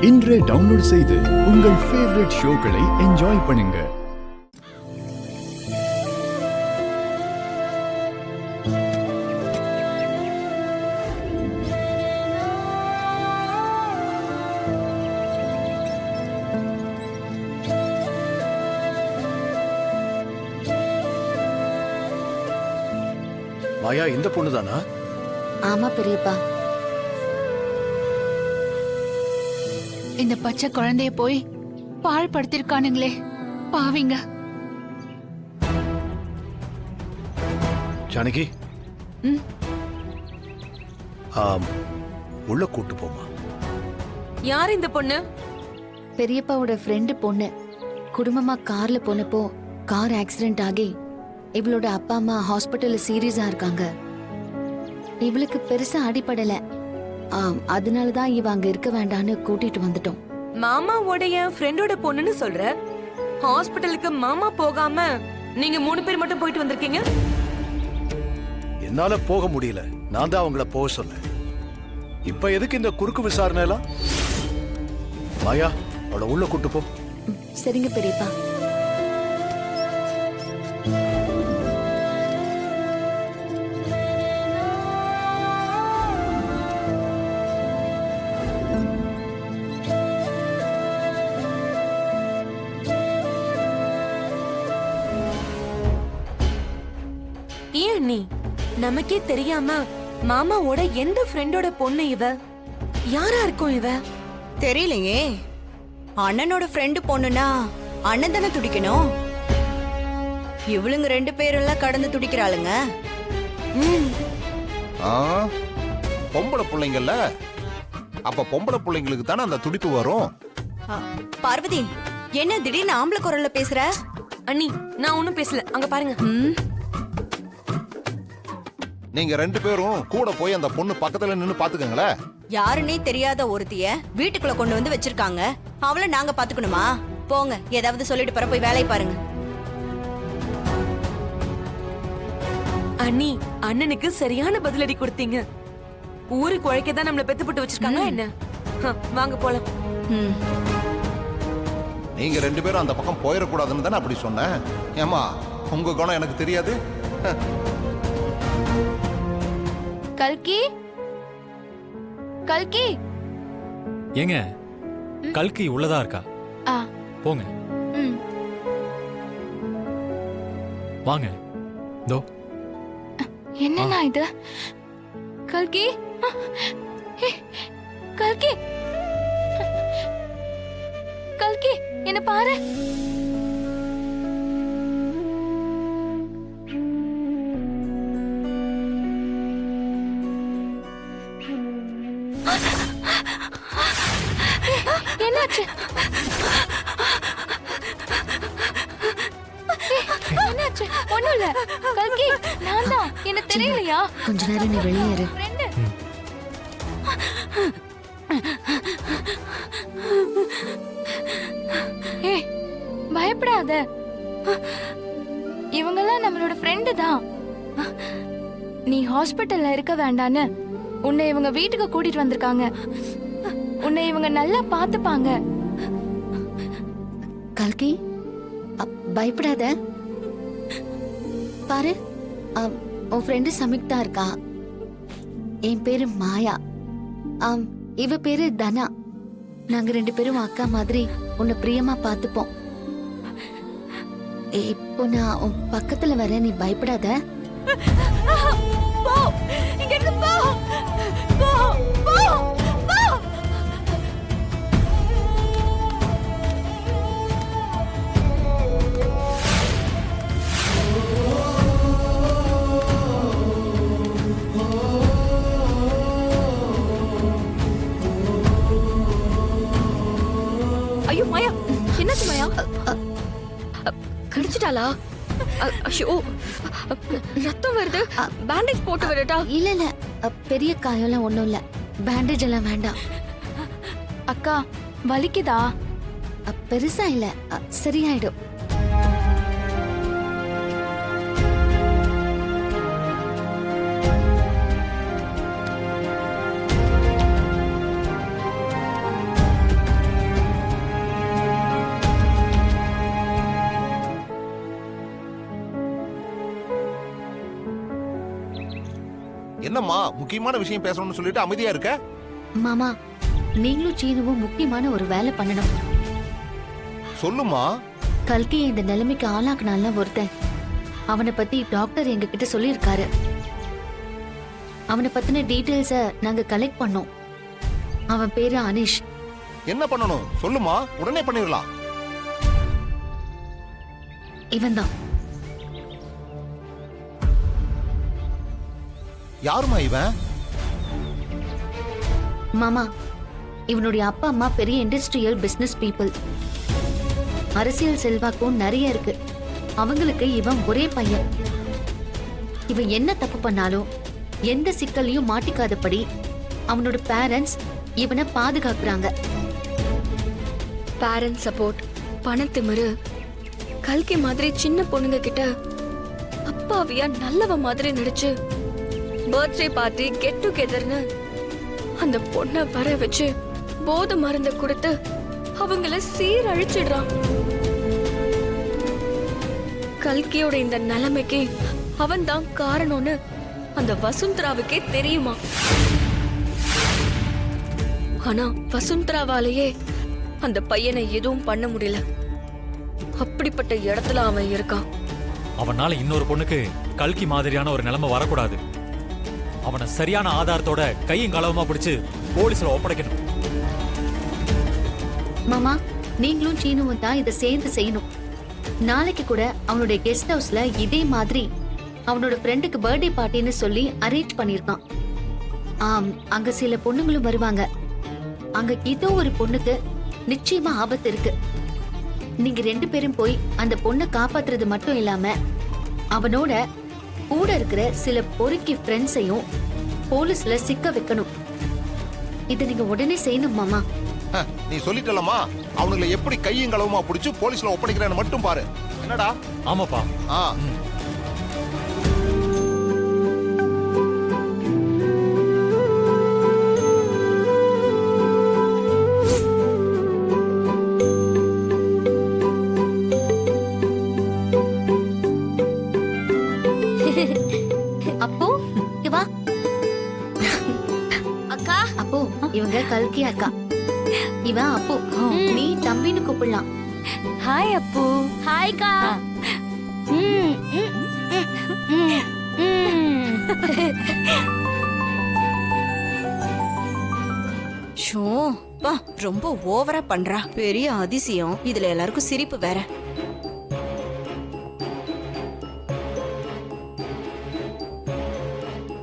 இன்றே டவுன்லோட் செய்து உங்கள் ஃபேவரட் ஷோக்களை என்ஜாய் பண்ணுங்க. மாயா இந்த பொண்ணுதானா? ஆமா பெரியப்பா. இந்த பச்சை குழந்தைய போய் பால் படுத்திருக்கானுங்களே பாவிங்க. ஜானகி, ம். உள்ள கூட்டு போமா. யார் இந்த பொண்ணு? பெரியப்பாவோட ஃப்ரெண்டு பொண்ணு. குடும்பமா கார்ல போனப்போ கார் ஆக்சிடென்ட் ஆகி இவளோட அப்பா அம்மா ஹாஸ்பிட்டல்ல சீரியஸா இருக்காங்க. இவளுக்கு பெருசா அடிபடல. அதனாலதான் இவ அங்க இருக்க வேண்டான்னு கூட்டிட்டு வந்துட்டோம். மாமாவோடைய ஃப்ரெண்டோட பொண்ணுன்னு சொல்ற. ஹாஸ்பிட்டலுக்கு மாமா போகாம நீங்க 3 பேர் மட்டும் போயிட்டு வந்திருக்கீங்க. என்னால போக முடியல. நான் தான் அவங்கள போக சொன்னேன். இப்ப எதுக்கு இந்த குறுக்கு விசாரணை எல்லாம்? மாயா, அவளை உள்ள கூட்டு போ. சரிங்க பெரியப்பா. ஏன் நீ நமக்கே தெரியாம மாமாவோட எந்த ஃப்ரெண்டோட பொண்ணு இவ? யாரா இருக்கும் இவ? தெரியலையே. அண்ணனோட ஃப்ரெண்டு பொண்ணுனா அண்ணன் தானே துடிக்கணும். இவளுங்க 2 பேரெல்லாம் கடந்து துடிக்கிறாளுங்க. பொம்பளை பிள்ளைங்கல்ல, அப்ப பொம்பளை பிள்ளைங்களுக்கு தானே அந்த துடிப்பு வரும். பார்வதி, என்ன திடீர்னு ஆம்பளை குரல்ல பேசுற? அண்ணி, நான் ஒண்ணும் பேசல. அங்க பாருங்க. நீங்க 2 பேரும் கூட போய் அந்த பொண்ணு பக்கத்துல நின்னு பாத்துக்கங்களேன். யாருன்னே தெரியாத ஒருத்திய வீட்டுக்குள்ள கொண்டு வந்து வச்சிருக்காங்க. அவளை நாங்க பாத்துக்கணுமா? போங்க, ஏதாவது சொல்லிட்டு பிற போய் வேலையை பாருங்க. அண்ணி, அண்ணனுக்கு சரியான பதிலடி கொடுத்தீங்க. ஊருக்கு உழைக்கதான் நம்மள பெத்து போட்டு வச்சிருக்காங்க என்ன? வாங்க போலாம். நீங்க 2 பேரும் அந்த பக்கம் போயிடக்கூடாதுன்னு தானே அப்படி சொன்னேன். ஏமா, உங்க குணம் எனக்கு தெரியாது. கல்கி, கல்கி. ஏங்க, கல்கி உள்ளதா இருக்கா? போங்க. வாங்க. தோ. என்னன்னா இது? கல்கி, கல்கி, கல்கி, என்ன பாரு. என்னாச்சு? என்னாச்சு? ஒண்ணும் இல்ல. கல்கி, நான் தான். என்ன தெரியலையா? கொஞ்ச நேரம் நீ வெளியேறு. ஏய், பயப்படாத. இவங்கெல்லாம் நம்மளோட ஃப்ரெண்டு தான். நீ ஹாஸ்பிட்டல்ல இருக்க வேண்டான்னு உன்னை இவங்க வீட்டுக்கு கூட்டிட்டு வந்திருக்காங்க. உன்னை இவங்க நல்லா பாத்துப்பாங்க. கல்கி, பயப்படாத. பாரு, உன் ஃப்ரெண்டு சமிக்தா இருக்கா. என் பேரு மாயா. இவ பேரு தனா. நாங்க 2 பேரும் அக்கா மாதிரி உன்னை பிரியமா பாத்துப்போம். இப்போ நான் உன் பக்கத்துல வரேன், நீ பயப்படாத. ஐயோ மாயா, என்னாச்சு மாயா? கடிச்சிட்டாளா? ஐயோ, ரத்தம் வருது. பேண்டேஜ் போட்டு வரட்டா? இல்ல இல்ல, பெரிய காயெல்லாம் ஒண்ணும் இல்ல. பேண்டேஜ் எல்லாம் வேண்டாம். அக்கா, வலிக்குதா? பெருசா இல்ல, சரியாயிடும். என்னம்மா முக்கியமான விஷயம் பேசணும்னு சொல்லிட்டு அமைதியா இருக்க? மாமா நீங்களும் சீனுவும் முக்கியமான ஒரு வேலை பண்ணணும். சொல்லுமா. கல்கியை இந்த நிலைமைக்கு ஆளாக்குனால ஒருத்தன், அவனை பத்தி டாக்டர் எங்க கிட்ட சொல்லியிருக்காரு. அவனை பத்தின டீடைல்ஸ நாங்க கலெக்ட் பண்ணோம். அவன் பேரு அனிஷ். என்ன பண்ணணும் சொல்லுமா, உடனே பண்ணிடலாம். இவன்தான். யாருமா இவன்? மாமா இவனுடைய அப்பா அம்மா பெரிய இண்டஸ்ட்ரியல் பிசினஸ் பீப்புள். அரசியல் செல்வாக்கும் நிறைய இருக்கு. அவங்களுக்கு இவன் ஒரே பையன். இவன் என்ன தப்பு பண்ணாலும் எந்த சிக்கலையும் மாட்டிக்காதபடி அவனோட பேரண்ட்ஸ் இவனை பாதுகாக்கிறாங்க. பேரண்ட் சப்போர்ட், பணத்திமிரு, கல்கி மாதிரி சின்ன பொண்ணுங்க கிட்ட அப்பாவியா நல்லவ மாதிரி நடிச்சு பர்த்டே பார்ட்டி கெட் டுகெதர்னு அந்த பொண்ணை வர வச்சு போதை மருந்தை கொடுத்து அவங்கள சீரழிச்சிடுறான். கல்கியோட இந்த நிலைமைக்கு அவன் தான் காரணம்னு அந்த வசுந்தராவுக்கே தெரியுமா? ஆனா வசுந்தராவாலேயே அந்த பையனை எதுவும் பண்ண முடியல. அப்படிப்பட்ட இடத்துல அவன் இருக்கான். அவனால இன்னொரு பொண்ணுக்கு கல்கி மாதிரியான ஒரு நிலைமை வரக்கூடாது. அவனை சரியான ஆதாரத்தோட கையும் களவுமா பிடிச்சு போலீஸ்ல ஒப்படைக்கணும். மாமா நீங்களும் சீனுவும் தான் இதை சேர்ந்து செய்யணும். நாளைக்கு கூட அவனுடைய கெஸ்ட் ஹவுஸ்ல இதே மாதிரி அவனோட ஃப்ரெண்டுக்கு பர்த்டே பார்ட்டின்னு சொல்லி அரேஞ்ச் பண்ணிருக்கான். அங்க சில பொண்ணுங்களும் வருவாங்க. அங்க ஏதோ ஒரு பொண்ணுக்கு நிச்சயமா ஆபத்து இருக்கு. நீங்க 2 பேரும் போய் அந்த பொண்ணை காப்பாத்துறது மட்டும் இல்லாம அவனோட கூட இருக்கிற சில பொறுக்கி ஃப்ரெண்ட்ஸையும் போலீஸ்ல சிக்க வைக்கணும். இதை நீங்க உடனே செய்யணும் மாமா. நீ சொல்லிட்டலமா, அவனுங்களை எப்படி கையும் களவுமா பிடிச்சு போலீஸ்ல ஒப்படைக்கிறேன்னு மட்டும் பாரு. என்னடா? ஆமாப்பா. அப்போ இங்க வா. அக்கா, அப்போ இவங்க கல்கி அக்கா. இவன் அப்போ, நீ தம்பின்னு கூப்பிடலாம். ஹாய் அப்பு. ஹாய்க்கா. ஷோ பா, ரொம்ப ஓவரா பண்றா. பெரிய அதிசயம். இதுல எல்லாருக்கும் சிரிப்பு வேற.